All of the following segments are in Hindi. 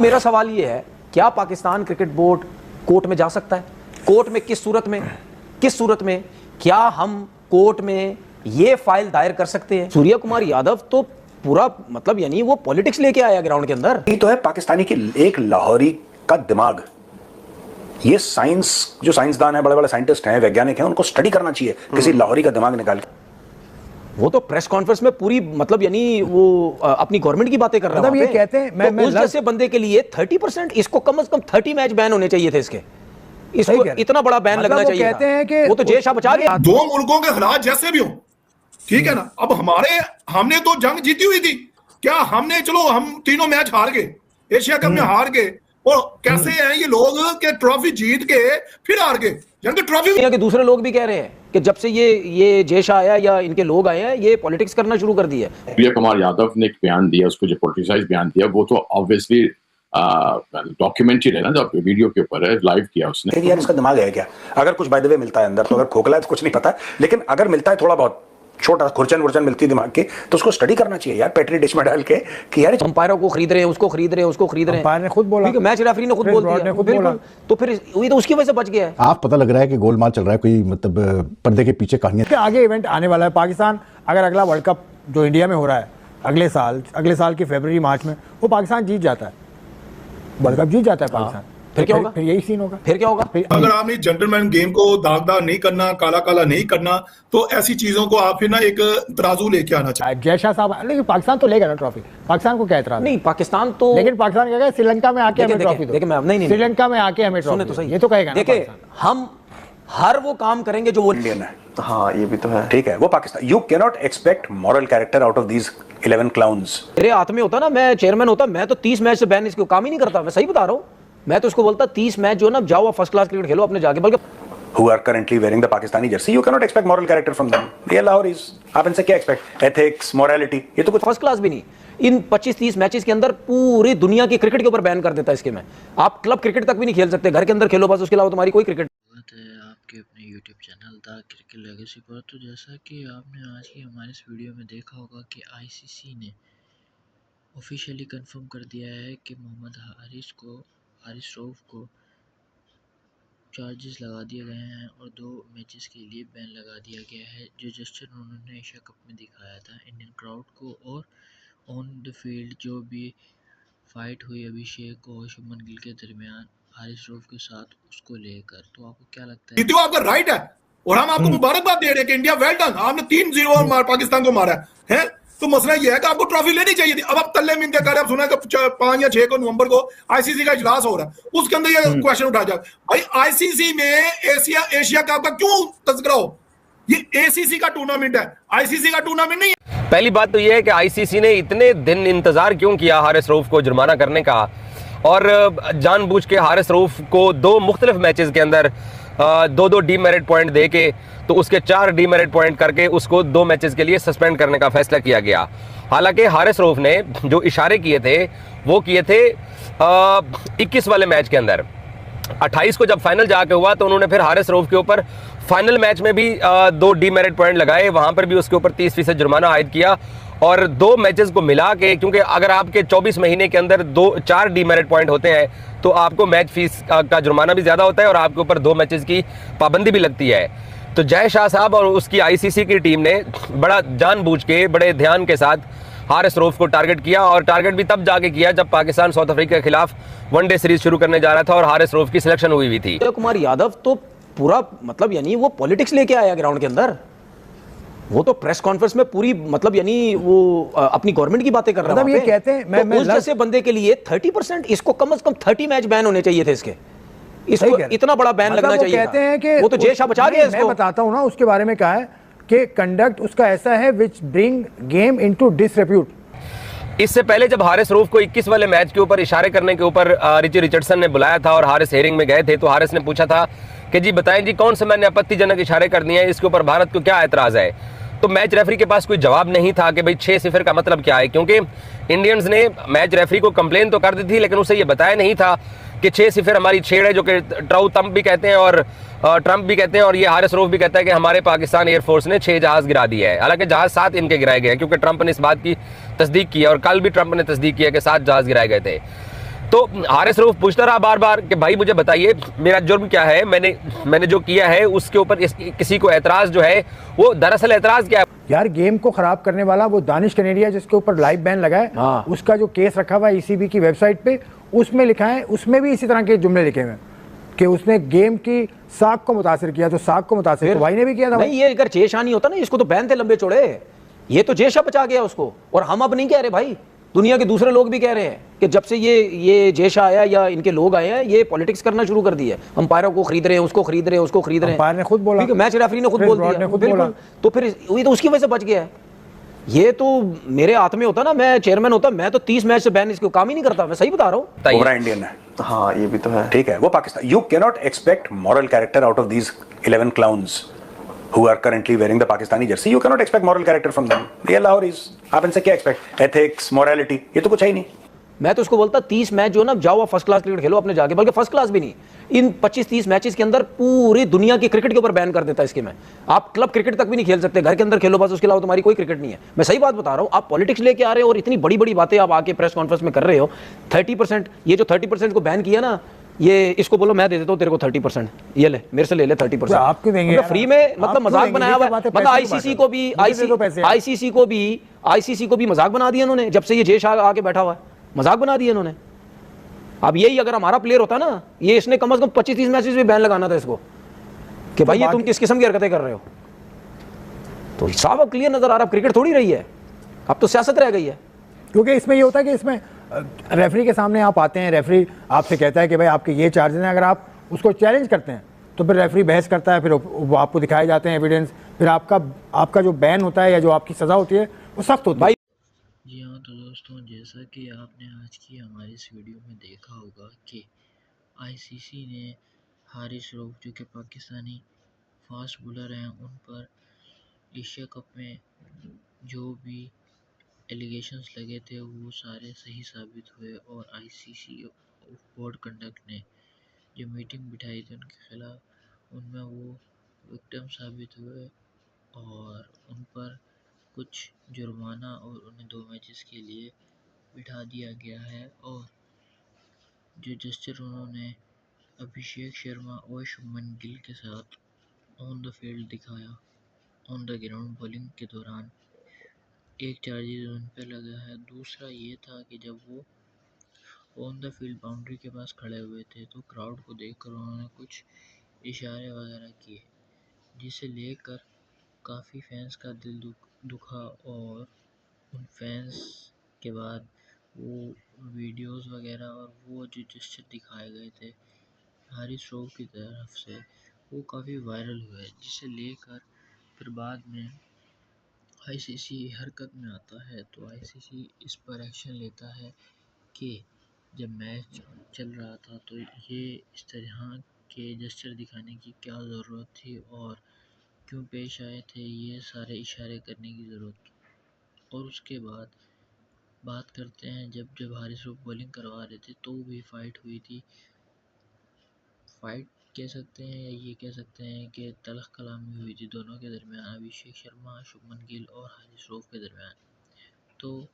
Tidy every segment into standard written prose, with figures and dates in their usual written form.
मेरा सवाल ये है, क्या पाकिस्तान क्रिकेट बोर्ड कोर्ट में जा सकता है? कोर्ट में किस सूरत में क्या हम कोर्ट में ये फाइल दायर कर सकते हैं? सूर्य कुमार यादव तो पूरा मतलब यानी वो पॉलिटिक्स लेके आया ग्राउंड के अंदर। ये तो है पाकिस्तानी की एक लाहौरी का दिमाग। ये साइंस, जो साइंसदान है, बड़े बड़े साइंटिस्ट हैं, वैज्ञानिक हैं, उनको स्टडी करना चाहिए किसी लाहौरी का दिमाग निकाल के। वो तो प्रेस कॉन्फ्रेंस में पूरी मतलब यानी वो अपनी गवर्नमेंट की बातें कर रहा है। मतलब ये कहते हैं तो उस जैसे बंदे के लिए 30%, इसको कम से कम 30 मैच बैन होने चाहिए थे इसको इतना बड़ा बैन लगना चाहिए। कहते हैं कि वो तो जय शाह बचा गया। दो मुल्कों के हालात जैसे भी हो, ठीक है ना। अब हमने तो जंग जीती हुई थी, क्या हमने, चलो हम तीनों मैच हार गए, एशिया कप में हार गए, और कैसे हैं ये लोग के ट्रॉफी जीत के फिर हार गए, यानी ट्रॉफी के दूसरे लोग भी कह रहे हैं कि जब से ये जय शाह आया या इनके लोग आए हैं, ये पॉलिटिक्स करना शुरू कर दिया। सूर्य कुमार यादव ने एक बयान दिया, उसको जो पोलिटिसाइज बयान दिया, वो तो ऑब्वियसली डॉक्यूमेंट्री है ना, जो वीडियो के ऊपर है, लाइव किया उसने। यार इसका दिमाग है क्या? अगर कुछ बाय द वे मिलता है अंदर, तो अगर खोखला है तो कुछ नहीं पता, लेकिन अगर मिलता है थोड़ा बहुत छोटा खुरचन मिलती है दिमाग के, तो उसको स्टडी करना चाहिए यार, पेट्री डिश में डाल के कि यार अंपायरों को खरीद रहे हैं, उसको खरीद रहे हैं। अंपायर ने खुद बोला, मैच रेफरी ने खुद बोल दिया, तो फिर वही तो उसकी वजह से बच गया है। आप पता लग रहा है कि गोलमाल चल रहा है, कोई मतलब पर्दे के पीछे कहानियां। आगे इवेंट आने वाला है। पाकिस्तान अगर अगला वर्ल्ड कप जो इंडिया में हो रहा है अगले साल की फरवरी मार्च में, वो पाकिस्तान जीत जाता है, वर्ल्ड कप जीत जाता है पाकिस्तान, फिर क्या होगा? फिर यही सीन होगा। फिर क्या होगा? अगर आपने जेंटलमैन गेम को दागदार नहीं करना, काला काला नहीं करना, तो ऐसी चीजों को आप फिर ना एक तराजू लेके आना चाहिए। जय शाह साहब, लेकिन पाकिस्तान तो लेगा ना ट्रॉफी, पाकिस्तान को क्या एतराज नहीं, पाकिस्तान तो, लेकिन पाकिस्तान कहेगा श्रीलंका में आके हमें ट्रॉफी दो। नहीं, श्रीलंका में आके हमें ट्रॉफी तो सही, ये तो कहेगा। देखिए हम हर वो काम करेंगे जो वो इंडियन है। हाँ, ये भी तो है। ठीक है, वो Pakistan, you can not expect moral character out of these 11 clowns. मेरे हाथ में होता ना, मैं चेयरमैन होता, मैं तो 30 मैच से बैन इसको काम ही नहीं करता। मैं सही बता रहा हूँ, मैं तो इसको बोलता 30 मैच जो ना, जाओ फर्स्ट क्लास क्रिकेट खेलो अपने जाके। बल्कि who are currently wearing the Pakistani jersey, you cannot expect moral character from them. ये लाहौरीज, आप इनसे क्या एक्सपेक्ट? एथिक्स, मोरालिटी, ये तो कुछ फर्स्ट क्लास भी नहीं। इन 25-30 मैचेस के अंदर पूरी दुनिया की क्रिकेट के ऊपर बैन कर देता है इसके में। आप क्लब क्रिकेट तक भी नहीं खेल सकते, घर के अंदर खेलो बस, उसके अलावा तुम्हारी कोई क्रिकेट। आपके अपने YouTube channel the cricket legacy पर। तो जैसा कि आपने आज की हमारे इस वीडियो में देखा होगा कि ICC ने ऑफिशियली कंफर्म कर दिया है कि मोहम्मद हारिस रऊफ को चार्जेस लगा दिए गए हैं और 2 मैचेस के लिए बैन लगा दिया गया है। जो जेस्चर उन्होंने एशिया कप में दिखाया था इंडियन क्राउड को, और ऑन द फील्ड जो भी फाइट हुई अभिषेक और शुभमन गिल के दरमियान हारिस रऊफ के साथ, उसको लेकर, तो आपको क्या लगता है? जीतो, आपका राइट है, और हम आपको मुबारकबाद दे रहे हैं कि इंडिया वेल डन, आपने 3-0 पाकिस्तान को मारा है। तो मसला ये है कि आपको ट्रॉफी लेनी चाहिए थी। अब आप तल्ले मिलते कर रहे हैं। आप सुना कि 5 या 6 नवंबर को ICC का इजलास हो रहा है, उसके अंदर ये क्वेश्चन उठाया जाए, भाई ICC में एशिया कप का क्यों तज़किरा हो? ये ACC का टूर्नामेंट है, ICC का टूर्नामेंट नहीं है। पहली बात तो ये है कि ICC ने इतने दिन इंतजार क्यों किया हारिस रऊफ को जुर्माना करने का, और जानबूझ के हारिस रऊफ को 2 मुख्तलिफ मैचेस के अंदर 2-2 डीमेरिट पॉइंट दे के, तो उसके 4 डीमेरिट पॉइंट करके उसको 2 मैचेस के लिए सस्पेंड करने का फैसला किया गया। हालांकि हारिस रऊफ ने जो इशारे किए थे वो किए थे 21 वाले मैच के अंदर। 28 को जब फाइनल जाके हुआ तो उन्होंने फिर हारिस रऊफ के ऊपर फाइनल मैच में भी 2 डीमेरिट पॉइंट लगाए, वहां पर भी उसके ऊपर 30% जुर्माना आयद किया। और 2 मैचेस को मिला के, क्योंकि अगर आपके 24 महीने के अंदर 4 डीमेरिट पॉइंट होते हैं तो आपको मैच फीस का जुर्माना भी ज्यादा होता है और आपके ऊपर 2 मैचेस की पाबंदी भी लगती है। तो जय शाह साहब और उसकी ICC की टीम ने बड़ा जानबूझ के, बड़े ध्यान के साथ हारिस रऊफ को टारगेट किया, और टारगेट भी तब जाके किया जब पाकिस्तान साउथ अफ्रीका के खिलाफ वनडे सीरीज शुरू करने जा रहा था और हारिस रऊफ की सिलेक्शन हुई थी। सूर्य कुमार यादव तो पूरा मतलब यानी वो पॉलिटिक्स लेके आया ग्राउंड के अंदर। वो तो प्रेस कॉन्फ्रेंस में पूरी मतलब यानी वो अपनी गवर्नमेंट की बातें कर रहा है। मतलब ये कहते हैं, तो उस जैसे बंदे के लिए 30%, इसको कम से कम 30 मैच बैन होने चाहिए थे इसको इतना बड़ा बैन लगना चाहिए। कहते हैं कि वो तो जय शाह बचा गया। मैं बताता हूं ना उसके बारे में, कहा है कि कंडक्ट उसका ऐसा है विच ब्रिंग गेम इनटू डिसरेप्यूट। इससे पहले जब हारिस रऊफ को 21 वाले मैच के ऊपर इशारे करने के ऊपर रिची रिचर्डसन ने बुलाया था और हारिस हेयरिंग में गए थे, तो हारिस ने पूछा था कि जी बताएं जी कौन से मैंने आपत्तिजनक इशारे कर दिए हैं, इसके ऊपर भारत को क्या एतराज है। तो मैच रेफरी के पास कोई जवाब नहीं था कि भाई 6-0 का मतलब क्या है, क्योंकि इंडियंस ने मैच रेफरी को कंप्लेन तो कर दी थी, लेकिन उसे ये बताया नहीं था कि 6-0 हमारी छेड़ है, जो कि ट्राउ तंप भी कहते हैं और ट्रंप भी कहते हैं, और ये हारिस रऊफ भी कहता है कि हमारे पाकिस्तान एयरफोर्स ने 6 जहाज गिरा दिया है। हालांकि जहाज 7 इनके गिराए गए हैं, क्योंकि ट्रंप ने इस बात की तस्दीक की, और कल भी ट्रंप ने तस्दीक किया कि 7 जहाज गिराए गए थे। तो हारिस रऊफ पूछता रहा बार बार कि भाई मुझे बताइए मेरा जुर्म क्या है, मैंने जो किया है उसके ऊपर किसी को एतराज जो है वो दरअसल एतराज क्या है। यार गेम को खराब करने वाला वो दानिश कनेरिया जिसके ऊपर लाइव बैन लगा है, हाँ। उसका जो केस रखा हुआ है ईसीबी की वेबसाइट पे, उसमें लिखा है, उसमें भी इसी तरह के जुमले लिखे हुए हैं कि उसने गेम की साख को मुतासिर किया। तो साख को मुतासिर तो भाई ने भी किया था। नहीं, ये अगर जेशा नहीं होता ना, इसको तो बैन थे लंबे चौड़े, ये तो जेशा बचा गया उसको। और हम अब नहीं कह रहे भाई, दुनिया के दूसरे लोग भी कह रहे हैं कि जब से ये जेशा आया या इनके लोग आए हैं, ये पॉलिटिक्स करना शुरू कर दी है। अंपायरों को खरीद रहे हैं, उसको खरीद रहे हैं, उसको खरीद रहे हैं। अंपायर ने खुद बोला, मैच रेफरी ने खुद बोल दिया, बिल्कुल। तो फिर ये तो उसकी वजह से बच गया है। ये तो मेरे हाथ में होता ना, मैं चेयरमैन होता, मैं तो 30 मैच से बैन इसको काम ही नहीं करता। मैं सही बता रहा हूँ। बुमराह इंडियन है, हाँ ये भी तो है। ठीक है, वो Pakistan. You can not expect moral character out of these 11 clowns who are currently wearing the Pakistani jersey. You cannot expect moral character from them. They are Lahoris. आप इनसे क्या एक्सपेक्ट? एथिक्स, मोरालिटी, ये तो कुछ है ही नहीं। मैं तो उसको बोलता 30 मैच जो ना, जाओ आप फर्स्ट क्लास क्रिकेट खेलो अपने जाके, बल्कि फर्स्ट क्लास भी नहीं, इन 25-30 मैचेस के अंदर पूरी दुनिया की क्रिकेट के ऊपर बैन कर देता है इसके में। आप क्लब क्रिकेट तक भी नहीं खेल सकते, घर के अंदर खेलो बस, उसके अलावा तुम्हारी कोई क्रिकेट नहीं है। मैं सही बात बता रहा हूँ। आप पॉलिटिक्स लेके आ रहे हो और इतनी बड़ी बड़ी बातें आप आके प्रेस कॉन्फ्रेंस में कर रहे हो। 30%, ये जो 30% को बैन किया ना, ये इसको बोलो मैं दे देता हूँ तेरे को 30%, ये ले मेरे से ले ले 30%। आप क्यों देंगे? फ्री में, मतलब मजाक बनाया हुआ है। मतलब आईसीसी को भी आईसीसी को भी मजाक बना दिया इन्होंने, जब से ये जेश आके बैठा हुआ है, मजाक बना दिया इन्होंने। अब यही अगर हमारा प्लेयर होता ना, ये इसने कम से कम 25-30 मैचेस में बैन लगाना था इसको, कि भाई ये तुम किस किस्म की हरकतें कर रहे हो। तो साफ अब क्लियर नजर आ रहा, क्रिकेट थोड़ी रही है, अब तो सियासत रह गई है। क्योंकि इसमें ये होता है कि इसमें रेफरी के सामने आप आते हैं, रेफरी आपसे कहता है कि भाई आपके ये चार्जेस हैं, अगर आप उसको चैलेंज करते हैं तो फिर रेफरी बहस करता है, फिर वो आपको दिखाए जाते हैं एविडेंस, फिर आपका जो बैन होता है या जो आपकी सज़ा होती है वो सख्त होती है। जी हाँ, तो दोस्तों जैसा कि आपने आज की हमारी इस वीडियो में देखा होगा कि आईसीसी ने हारिस रऊफ जो कि पाकिस्तानी फास्ट बॉलर हैं, उन पर एशिया कप में जो भी एलिगेशंस लगे थे वो सारे सही साबित हुए, और आईसीसी बोर्ड कंडक्ट ने जो मीटिंग बिठाई थी उनके खिलाफ, उनमें वो विक्टिम साबित हुए और उन पर कुछ जुर्माना और उन्हें 2 मैचेस के लिए बिठा दिया गया है। और जो जेस्चर उन्होंने अभिषेक शर्मा और शुभमन गिल के साथ ऑन द फील्ड दिखाया, ऑन द ग्राउंड बॉलिंग के दौरान, एक चार्जेस उन पे लगा है। दूसरा ये था कि जब वो ऑन द फील्ड बाउंड्री के पास खड़े हुए थे तो क्राउड को देखकर उन्होंने कुछ इशारे वगैरह किए, जिसे लेकर काफ़ी फैंस का दिल दुखा, और उन फैंस के बाद वो वीडियोस वगैरह और वो जो जेस्चर दिखाए गए थे हारिस रऊफ की तरफ से, वो काफ़ी वायरल हुए, जिसे लेकर फिर बाद में आईसीसी हरकत में आता है। तो आईसीसी इस पर एक्शन लेता है कि जब मैच चल रहा था तो ये इस तरह के जेस्चर दिखाने की क्या ज़रूरत थी और क्यों पेश आए थे ये सारे इशारे करने की ज़रूरत। और उसके बाद बात करते हैं जब हारिस रऊफ बॉलिंग करवा रहे थे तो भी फाइट हुई थी। फाइट कह सकते हैं या ये कह सकते हैं कि तलख कलामी हुई थी दोनों के दरमियान, अभिषेक शर्मा, शुभमन गिल और हारिस रऊफ के दरमियान। तो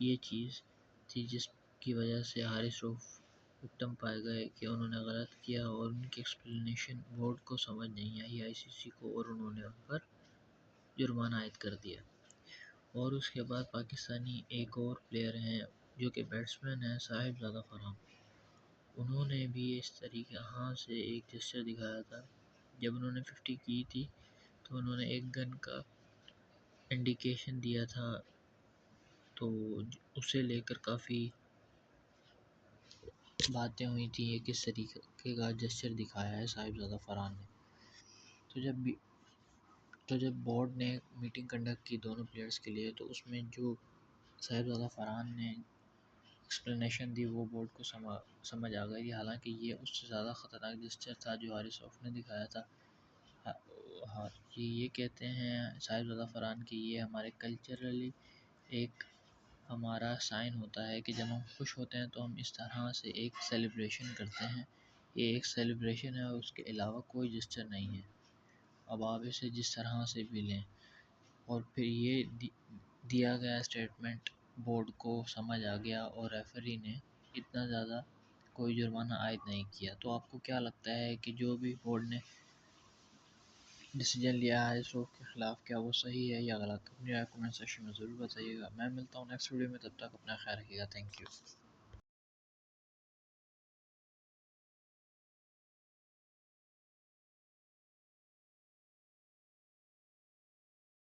ये चीज़ थी जिसकी वजह से हारिस रऊफ विक्टिम पाए गए कि उन्होंने गलत किया और उनकी एक्सप्लेनेशन बोर्ड को समझ नहीं आई, आईसीसी को, और उन्होंने उन पर जुर्माना आयद कर दिया। और उसके बाद पाकिस्तानी एक और प्लेयर हैं जो कि बैट्समैन हैं, साहिबजादा फरहान, उन्होंने भी इस तरीके से एक जेस्चर दिखाया था। जब उन्होंने 50 की थी तो उन्होंने एक गन का इंडिकेशन दिया था, तो उसे लेकर काफ़ी बातें हुई थी ये किस तरीके का जेस्चर दिखाया है साहिबजादा फरहान ने। तो जब बोर्ड ने मीटिंग कंडक्ट की दोनों प्लेयर्स के लिए, तो उसमें जो साहिबजादा फरहान ने एक्सप्लेनेशन दी वो बोर्ड को समझ आ गई। हालांकि ये उससे ज़्यादा ख़तरनाक जेस्चर था जो हारिस रऊफ ने दिखाया था। हाँ, ये कहते हैं साहिबजादा फरहान कि ये हमारे कल्चरली एक हमारा साइन होता है कि जब हम खुश होते हैं तो हम इस तरह से एक सेलिब्रेशन करते हैं। ये एक सेलिब्रेशन है और उसके अलावा कोई जेस्चर नहीं है। अब आप इसे जिस तरह से भी लें। और फिर ये दिया गया स्टेटमेंट बोर्ड को समझ आ गया और रेफरी ने इतना ज़्यादा कोई जुर्माना आयद नहीं किया। तो आपको क्या लगता है कि जो भी बोर्ड ने डिसीजन लिया है हारिस रऊफ के ख़िलाफ़, क्या वो सही है या गलत? अपनी राय कमेंट सेक्शन में ज़रूर बताइएगा। मैं मिलता हूँ नेक्स्ट वीडियो में, तब तक अपना ख्याल रखिएगा। Thank you.